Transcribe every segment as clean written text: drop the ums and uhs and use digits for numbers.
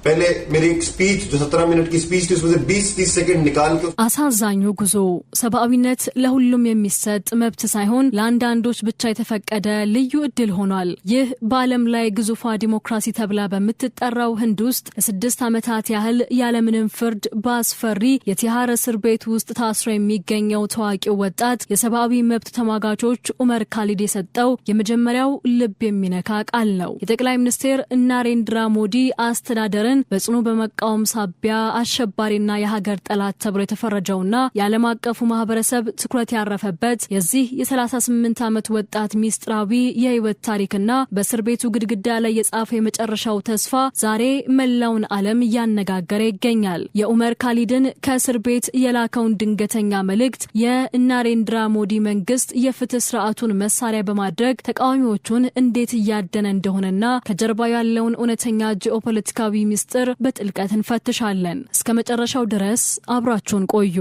पहले मेरी एक स्पीच जो 17 मिनट की स्पीच थी उसमें से 20-30 सेकंड निकाल के አሳዛኙ ጉዞ ሰብአዊነት ለሁሉም የሚሰጥ መብት ሳይሆን ለአንዳንዶች ብቻ የተፈቀደ ልዩ እድል ሆኗል። ይህ በዓለም ላይ ግዙፏ ዲሞክራሲ ተብላ በምትጠራው ህንድ ውስጥ ለ6 ዓመታት ያህል ያለምንም ፍርድ በአስፈሪ የቲሃር እስር ቤት ውስጥ ታስሮ የሚገኘው ታዋቂው ወጣት የሰብአዊ መብት ተሟጋቾች ኡመር ካሊድ የሰጠው የመጀመሪያው ልብ የሚነካ ቃል ነው። የጠቅላይ ሚኒስትር ናሬንድራ ሞዲ አስተዳደር በጽኑ በመቃወም ሳቢያ አሸባሪና የሀገር ጠላት ተብሎ የተፈረጀውና የዓለም አቀፉ ማህበረሰብ ትኩረት ያረፈበት የዚህ የ38 ዓመት ወጣት ሚስጥራዊ የህይወት ታሪክና በእስር ቤቱ ግድግዳ ላይ የጻፈው የመጨረሻው ተስፋ ዛሬ መላውን ዓለም እያነጋገረ ይገኛል። የኡመር ካሊድን ከእስር ቤት የላከውን ድንገተኛ መልእክት የናሬንድራ ሞዲ መንግስት የፍትህ ስርዓቱን መሳሪያ በማድረግ ተቃዋሚዎቹን እንዴት እያደነ እንደሆነና ከጀርባ ያለውን እውነተኛ ጂኦፖለቲካዊ ሚስጥር በጥልቀት እንፈትሻለን። እስከ መጨረሻው ድረስ አብራችሁን ቆዩ።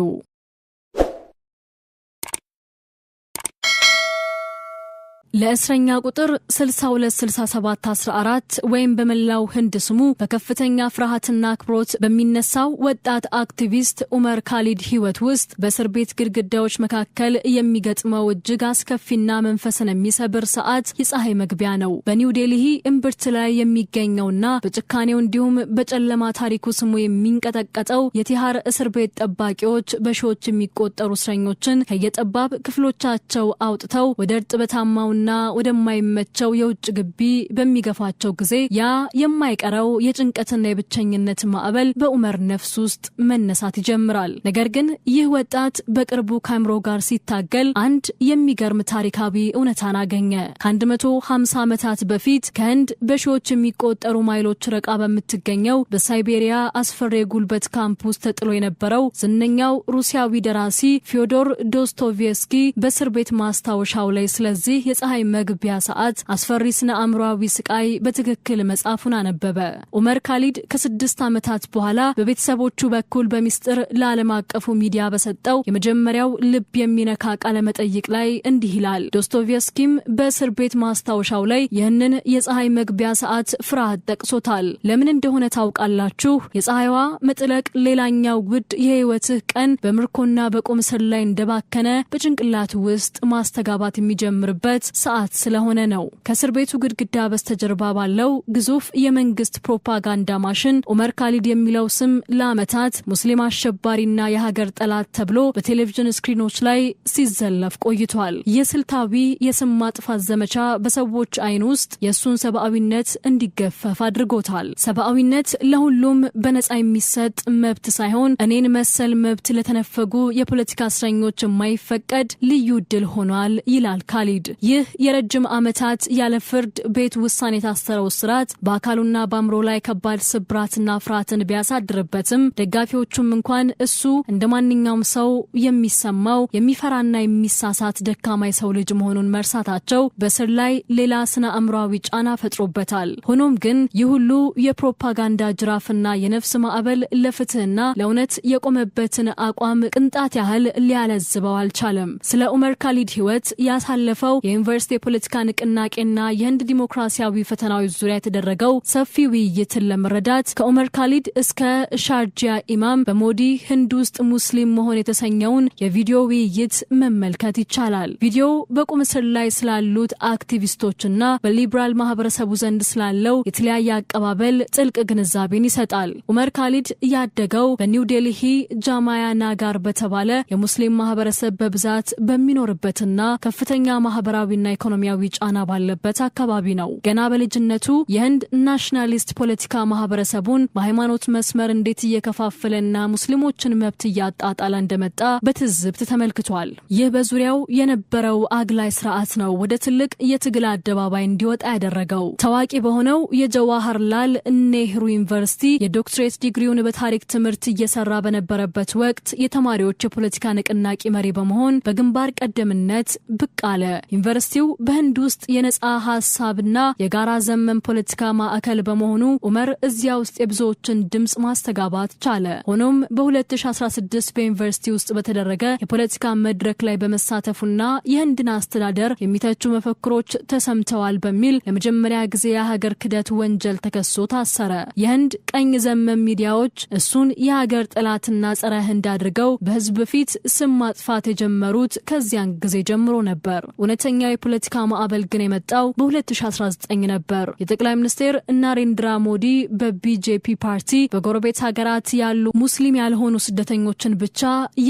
ለእስረኛ ቁጥር 626714 ወይም በመላው ህንድ ስሙ በከፍተኛ ፍርሃትና አክብሮት በሚነሳው ወጣት አክቲቪስት ኡመር ካሊድ ህይወት ውስጥ በእስር ቤት ግድግዳዎች መካከል የሚገጥመው እጅግ አስከፊና መንፈስን የሚሰብር ሰዓት የፀሐይ መግቢያ ነው። በኒው ዴልሂ እምብርት ላይ የሚገኘውና በጭካኔው እንዲሁም በጨለማ ታሪኩ ስሙ የሚንቀጠቀጠው የቲሃር እስር ቤት ጠባቂዎች በሺዎች የሚቆጠሩ እስረኞችን ከየጠባብ ክፍሎቻቸው አውጥተው ወደ እርጥበታማው ና ወደማይመቸው የውጭ ግቢ በሚገፋቸው ጊዜ ያ የማይቀረው የጭንቀትና የብቸኝነት ማዕበል በኡመር ነፍስ ውስጥ መነሳት ይጀምራል። ነገር ግን ይህ ወጣት በቅርቡ ከአእምሮ ጋር ሲታገል አንድ የሚገርም ታሪካዊ እውነታን አገኘ። ከ150 ዓመታት በፊት ከህንድ በሺዎች የሚቆጠሩ ማይሎች ርቃ በምትገኘው በሳይቤሪያ አስፈሪ ጉልበት ካምፕ ውስጥ ተጥሎ የነበረው ዝነኛው ሩሲያዊ ደራሲ ፊዮዶር ዶስቶቭስኪ በእስር ቤት ማስታወሻው ላይ ስለዚህ የፀሐይ መግቢያ ሰዓት አስፈሪ ስነ አእምሮአዊ ስቃይ በትክክል መጻፉን አነበበ። ኡመር ካሊድ ከ6 ዓመታት በኋላ በቤተሰቦቹ በኩል በሚስጥር ለዓለም አቀፉ ሚዲያ በሰጠው የመጀመሪያው ልብ የሚነካ ቃለ መጠይቅ ላይ እንዲህ ይላል። ዶስቶቭስኪም በእስር ቤት ማስታወሻው ላይ ይህንን የፀሐይ መግቢያ ሰዓት ፍርሃት ጠቅሶታል። ለምን እንደሆነ ታውቃላችሁ? የፀሐይዋ መጥለቅ ሌላኛው ውድ የህይወትህ ቀን በምርኮና በቁም እስር ላይ እንደባከነ በጭንቅላት ውስጥ ማስተጋባት የሚጀምርበት ሰዓት ስለሆነ ነው። ከእስር ቤቱ ግድግዳ በስተጀርባ ባለው ግዙፍ የመንግስት ፕሮፓጋንዳ ማሽን ኡመር ካሊድ የሚለው ስም ለዓመታት ሙስሊም አሸባሪና የሀገር ጠላት ተብሎ በቴሌቪዥን ስክሪኖች ላይ ሲዘለፍ ቆይቷል። የስልታዊ የስም ማጥፋት ዘመቻ በሰዎች አይን ውስጥ የእሱን ሰብአዊነት እንዲገፈፍ አድርጎታል። ሰብአዊነት ለሁሉም በነጻ የሚሰጥ መብት ሳይሆን እኔን መሰል መብት ለተነፈጉ የፖለቲካ እስረኞች የማይፈቀድ ልዩ ዕድል ሆኗል ይላል ካሊድ። ይህ የረጅም ዓመታት ያለ ፍርድ ቤት ውሳኔ የታሰረው እስራት በአካሉና በአእምሮ ላይ ከባድ ስብራትና ፍርሃትን ቢያሳድርበትም ደጋፊዎቹም እንኳን እሱ እንደ ማንኛውም ሰው የሚሰማው የሚፈራና የሚሳሳት ደካማ የሰው ልጅ መሆኑን መርሳታቸው በስር ላይ ሌላ ስነ አእምሮአዊ ጫና ፈጥሮበታል። ሆኖም ግን ይህ ሁሉ የፕሮፓጋንዳ ጅራፍና የነፍስ ማዕበል ለፍትህና ለእውነት የቆመበትን አቋም ቅንጣት ያህል ሊያለዝበው አልቻለም። ስለ ኡመር ካሊድ ህይወት ያሳለፈው የዩኒቨርሲቲ የፖለቲካ ንቅናቄና የህንድ ዲሞክራሲያዊ ፈተናዎች ዙሪያ የተደረገው ሰፊ ውይይትን ለመረዳት ከኡመር ካሊድ እስከ ሻርጂያ ኢማም በሞዲ ህንድ ውስጥ ሙስሊም መሆን የተሰኘውን የቪዲዮ ውይይት መመልከት ይቻላል። ቪዲዮ በቁም እስር ላይ ስላሉት አክቲቪስቶችና በሊበራል ማህበረሰቡ ዘንድ ስላለው የተለያየ አቀባበል ጥልቅ ግንዛቤን ይሰጣል። ኡመር ካሊድ ያደገው በኒው ዴልሂ ጃማያ ናጋር በተባለ የሙስሊም ማህበረሰብ በብዛት በሚኖርበትና ከፍተኛ ማህበራዊና ኢኮኖሚያዊ ጫና ባለበት አካባቢ ነው። ገና በልጅነቱ የህንድ ናሽናሊስት ፖለቲካ ማህበረሰቡን በሃይማኖት መስመር እንዴት እየከፋፈለና ሙስሊሞችን መብት እያጣጣለ እንደመጣ በትዝብት ተመልክቷል። ይህ በዙሪያው የነበረው አግላይ ስርዓት ነው ወደ ትልቅ የትግል አደባባይ እንዲወጣ ያደረገው። ታዋቂ በሆነው የጀዋሃርላል ኔህሩ ዩኒቨርሲቲ የዶክትሬት ዲግሪውን በታሪክ ትምህርት እየሰራ በነበረበት ወቅት የተማሪዎች የፖለቲካ ንቅናቄ መሪ በመሆን በግንባር ቀደምነት ብቅ አለ። ዩኒቨርሲቲው ፓርቲው በህንድ ውስጥ የነጻ ሐሳብና የጋራ ዘመን ፖለቲካ ማዕከል በመሆኑ ዑመር እዚያ ውስጥ የብዙዎችን ድምጽ ማስተጋባት ቻለ። ሆኖም በ2016 በዩኒቨርሲቲ ውስጥ በተደረገ የፖለቲካ መድረክ ላይ በመሳተፉና የህንድን አስተዳደር የሚተቹ መፈክሮች ተሰምተዋል በሚል ለመጀመሪያ ጊዜ የሀገር ክደት ወንጀል ተከሶ ታሰረ። የህንድ ቀኝ ዘመም ሚዲያዎች እሱን የሀገር ጠላትና ጸረ ህንድ አድርገው በህዝብ ፊት ስም ማጥፋት የጀመሩት ከዚያን ጊዜ ጀምሮ ነበር። እውነተኛው የፖለቲካ ማዕበል ግን የመጣው በ2019 ነበር። የጠቅላይ ሚኒስትር ናሬንድራ ሞዲ በቢጄፒ ፓርቲ በጎረቤት ሀገራት ያሉ ሙስሊም ያልሆኑ ስደተኞችን ብቻ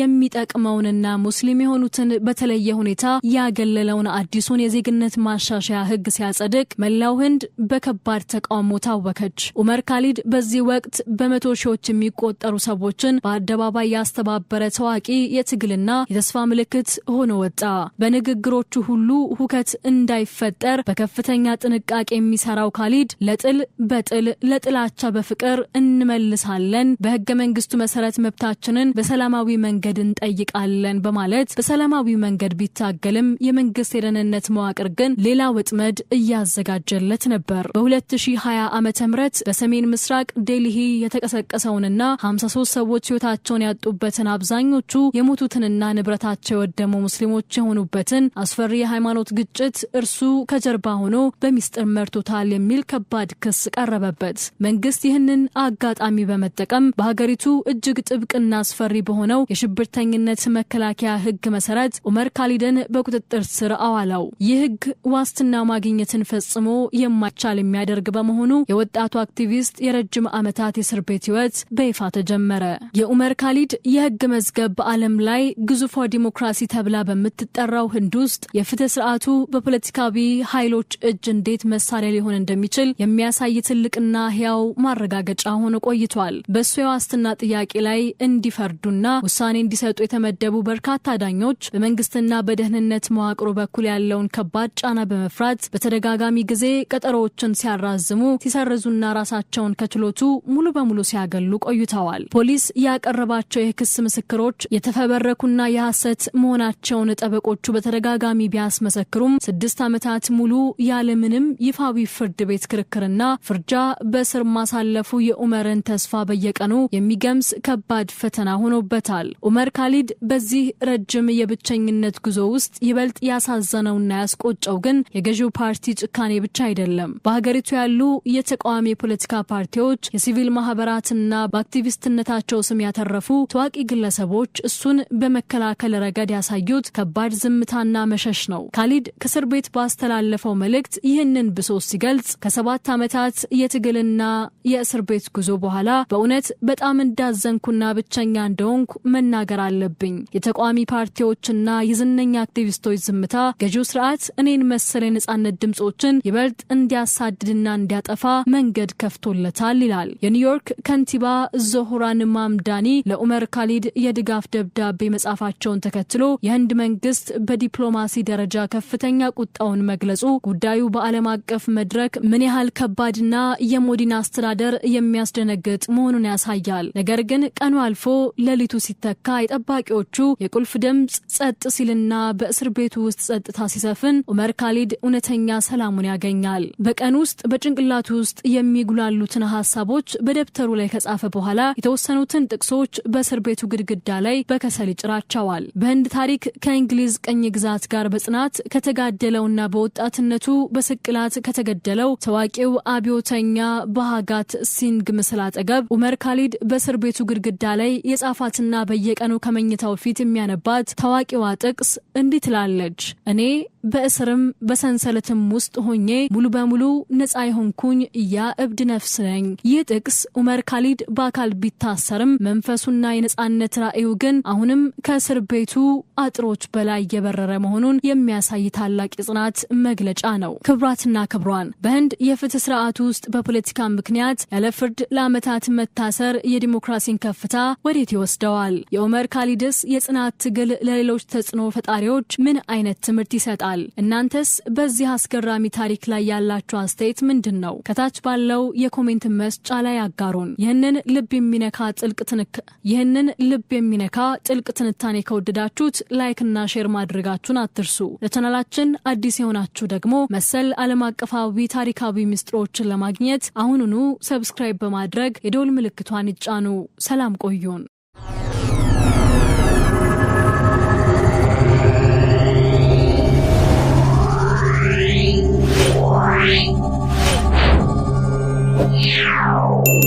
የሚጠቅመውንና ሙስሊም የሆኑትን በተለየ ሁኔታ ያገለለውን አዲሱን የዜግነት ማሻሻያ ህግ ሲያጸድቅ መላው ህንድ በከባድ ተቃውሞ ታወከች። ዑመር ካሊድ በዚህ ወቅት በመቶ ሺዎች የሚቆጠሩ ሰዎችን በአደባባይ ያስተባበረ ታዋቂ የትግልና የተስፋ ምልክት ሆኖ ወጣ። በንግግሮቹ ሁሉ ሁከት እንዳይፈጠር በከፍተኛ ጥንቃቄ የሚሰራው ካሊድ ለጥል በጥል ለጥላቻ በፍቅር እንመልሳለን፣ በህገ መንግስቱ መሰረት መብታችንን በሰላማዊ መንገድ እንጠይቃለን በማለት በሰላማዊ መንገድ ቢታገልም የመንግስት የደህንነት መዋቅር ግን ሌላ ወጥመድ እያዘጋጀለት ነበር። በ2020 ዓመተ ምህረት በሰሜን ምስራቅ ዴልሂ የተቀሰቀሰውንና 53 ሰዎች ህይወታቸውን ያጡበትን አብዛኞቹ የሞቱትንና ንብረታቸው የወደሙ ሙስሊሞች የሆኑበትን አስፈሪ የሃይማኖት ግጭት እርሱ ከጀርባ ሆኖ በሚስጥር መርቶታል የሚል ከባድ ክስ ቀረበበት። መንግስት ይህንን አጋጣሚ በመጠቀም በሀገሪቱ እጅግ ጥብቅና አስፈሪ በሆነው የሽብርተኝነት መከላከያ ህግ መሰረት ዑመር ካሊድን በቁጥጥር ስር አዋለው። ይህ ህግ ዋስትና ማግኘትን ፈጽሞ የማይቻል የሚያደርግ በመሆኑ የወጣቱ አክቲቪስት የረጅም ዓመታት የእስር ቤት ህይወት በይፋ ተጀመረ። የዑመር ካሊድ የህግ መዝገብ በዓለም ላይ ግዙፏ ዲሞክራሲ ተብላ በምትጠራው ህንድ ውስጥ የፍትህ ስርዓቱ በፖለቲካዊ ኃይሎች እጅ እንዴት መሳሪያ ሊሆን እንደሚችል የሚያሳይ ትልቅና ህያው ማረጋገጫ ሆኖ ቆይቷል። በሱ የዋስትና ጥያቄ ላይ እንዲፈርዱና ውሳኔ እንዲሰጡ የተመደቡ በርካታ ዳኞች በመንግስትና በደህንነት መዋቅሩ በኩል ያለውን ከባድ ጫና በመፍራት በተደጋጋሚ ጊዜ ቀጠሮዎችን ሲያራዝሙ፣ ሲሰርዙና ራሳቸውን ከችሎቱ ሙሉ በሙሉ ሲያገሉ ቆይተዋል። ፖሊስ ያቀረባቸው የክስ ምስክሮች የተፈበረኩና የሐሰት መሆናቸውን ጠበቆቹ በተደጋጋሚ ቢያስመሰክሩም 6 ዓመታት ሙሉ ያለምንም ይፋዊ ፍርድ ቤት ክርክርና ፍርጃ በስር ማሳለፉ የዑመርን ተስፋ በየቀኑ የሚገምስ ከባድ ፈተና ሆኖበታል። ዑመር ካሊድ በዚህ ረጅም የብቸኝነት ጉዞ ውስጥ ይበልጥ ያሳዘነውና ያስቆጨው ግን የገዢው ፓርቲ ጭካኔ ብቻ አይደለም። በሀገሪቱ ያሉ የተቃዋሚ የፖለቲካ ፓርቲዎች፣ የሲቪል ማህበራትና በአክቲቪስትነታቸው ስም ያተረፉ ታዋቂ ግለሰቦች እሱን በመከላከል ረገድ ያሳዩት ከባድ ዝምታና መሸሽ ነው። ካሊድ ከእስር ቤት ባስተላለፈው መልእክት ይህንን ብሶት ሲገልጽ ከ7 ዓመታት የትግልና የእስር ቤት ጉዞ በኋላ በእውነት በጣም እንዳዘንኩና ብቸኛ እንደሆንኩ መናገር አለብኝ። የተቃዋሚ ፓርቲዎችና የዝነኛ አክቲቪስቶች ዝምታ ገዢው ስርዓት እኔን መሰለ የነጻነት ድምጾችን ይበልጥ እንዲያሳድድና እንዲያጠፋ መንገድ ከፍቶለታል ይላል። የኒውዮርክ ከንቲባ ዞህራን ማምዳኒ ለዑመር ካሊድ የድጋፍ ደብዳቤ መጻፋቸውን ተከትሎ የህንድ መንግስት በዲፕሎማሲ ደረጃ ከፍተኛ ቁጣውን መግለጹ ጉዳዩ በዓለም አቀፍ መድረክ ምን ያህል ከባድና የሞዲን አስተዳደር የሚያስደነግጥ መሆኑን ያሳያል። ነገር ግን ቀኑ አልፎ ሌሊቱ ሲተካ የጠባቂዎቹ የቁልፍ ድምጽ ጸጥ ሲልና በእስር ቤቱ ውስጥ ጸጥታ ሲሰፍን ዑመር ካሊድ እውነተኛ ሰላሙን ያገኛል። በቀን ውስጥ በጭንቅላቱ ውስጥ የሚጉላሉትን ሐሳቦች በደብተሩ ላይ ከጻፈ በኋላ የተወሰኑትን ጥቅሶች በእስር ቤቱ ግድግዳ ላይ በከሰል ይጭራቸዋል። በህንድ ታሪክ ከእንግሊዝ ቀኝ ግዛት ጋር በጽናት ከተጋደለውና በወጣትነቱ በስቅላት ከተገደለው ታዋቂው አብዮተኛ በሃጋት ሲንግ ምስል አጠገብ ዑመር ካሊድ በእስር ቤቱ ግድግዳ ላይ የጻፋትና በየቀኑ ከመኝታው ፊት የሚያነባት ታዋቂዋ ጥቅስ እንዲህ ትላለች: እኔ በእስርም በሰንሰለትም ውስጥ ሆኜ ሙሉ በሙሉ ነፃ የሆንኩኝ ያ እብድ ነፍስ ነኝ። ይህ ጥቅስ ዑመር ካሊድ በአካል ቢታሰርም መንፈሱና የነጻነት ራእዩ ግን አሁንም ከእስር ቤቱ አጥሮች በላይ የበረረ መሆኑን የሚያሳይ ታላቅ የጽናት መግለጫ ነው። ክብራትና ክብሯን በህንድ የፍትህ ስርዓቱ ውስጥ በፖለቲካ ምክንያት ያለ ፍርድ ለዓመታት መታሰር የዲሞክራሲን ከፍታ ወዴት ይወስደዋል? የዑመር ካሊድስ የጽናት ትግል ለሌሎች ተጽዕኖ ፈጣሪዎች ምን አይነት ትምህርት ይሰጣል? ይጠይቃል። እናንተስ በዚህ አስገራሚ ታሪክ ላይ ያላችሁ አስተያየት ምንድነው? ከታች ባለው የኮሜንት መስጫ ላይ አጋሩን። ይህንን ልብ የሚነካ ጥልቅ ትንታኔ ከወደዳችሁት ላይክ እና ሼር ማድረጋችሁን አትርሱ። ለቻናላችን አዲስ የሆናችሁ ደግሞ መሰል ዓለም አቀፋዊ ታሪካዊ ምስጢሮችን ለማግኘት አሁኑኑ ሰብስክራይብ በማድረግ የደወል ምልክቷን ይጫኑ። ሰላም ቆዩን። Wow.